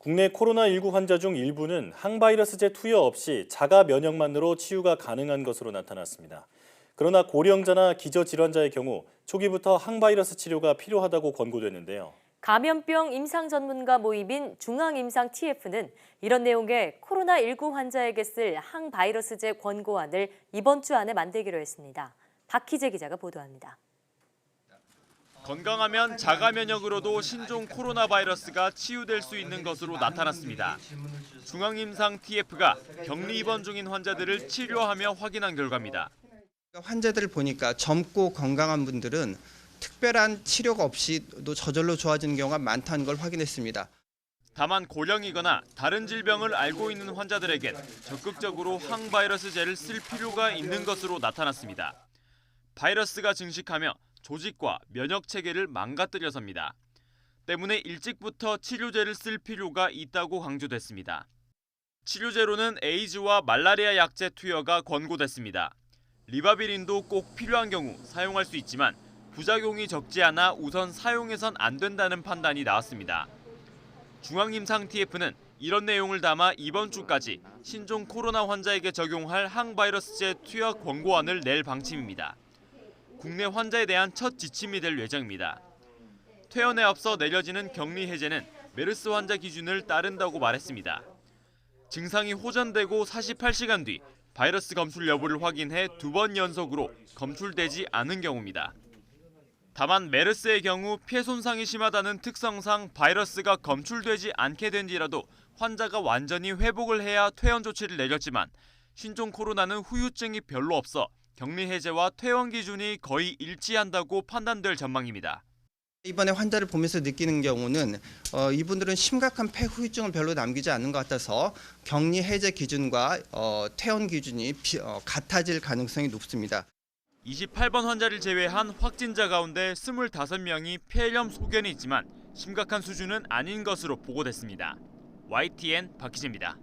국내 코로나19 환자 중 일부는 항바이러스제 투여 없이 자가 면역만으로 치유가 가능한 것으로 나타났습니다. 그러나 고령자나 기저질환자의 경우 초기부터 항바이러스 치료가 필요하다고 권고됐는데요. 감염병 임상 전문가 모임인 중앙임상 TF는 이런 내용의 코로나19 환자에게 쓸 항바이러스제 권고안을 이번 주 안에 만들기로 했습니다. 박희재 기자가 보도합니다. 건강하면 자가 면역으로도 신종 코로나 바이러스가 치유될 수 있는 것으로 나타났습니다. 중앙임상 TF가 격리 입원 중인 환자들을 치료하며 확인한 결과입니다. 환자들을 보니까 젊고 건강한 분들은 특별한 치료가 없이도 저절로 좋아지는 경우가 많다는 걸 확인했습니다. 다만 고령이거나 다른 질병을 앓고 있는 환자들에겐 적극적으로 항바이러스제를 쓸 필요가 있는 것으로 나타났습니다. 바이러스가 증식하며 조직과 면역 체계를 망가뜨려섭니다. 때문에 일찍부터 치료제를 쓸 필요가 있다고 강조됐습니다. 치료제로는 에이즈와 말라리아 약제 투여가 권고됐습니다. 리바비린도 꼭 필요한 경우 사용할 수 있지만 부작용이 적지 않아 우선 사용해선 안 된다는 판단이 나왔습니다. 중앙임상 TF는 이런 내용을 담아 이번 주까지 신종 코로나 환자에게 적용할 항바이러스제 투여 권고안을 낼 방침입니다. 국내 환자에 대한 첫 지침이 될 예정입니다. 퇴원에 앞서 내려지는 격리 해제는 메르스 환자 기준을 따른다고 말했습니다. 증상이 호전되고 48시간 뒤 바이러스 검출 여부를 확인해 2번 연속으로 검출되지 않은 경우입니다. 다만 메르스의 경우 폐 손상이 심하다는 특성상 바이러스가 검출되지 않게 된 뒤라도 환자가 완전히 회복을 해야 퇴원 조치를 내렸지만 신종 코로나는 후유증이 별로 없어 격리 해제와 퇴원 기준이 거의 일치한다고 판단될 전망입니다. 이번에 환자를 보면서 느끼는 경우는 이분들은 심각한 폐 후유증을 별로 남기지 않는 것 같아서 격리 해제 기준과 퇴원 기준이 같아질 가능성이 높습니다. 28번 환자를 제외한 확진자 가운데 25명이 폐렴 소견이 있지만 심각한 수준은 아닌 것으로 보고됐습니다. YTN 박희재입니다.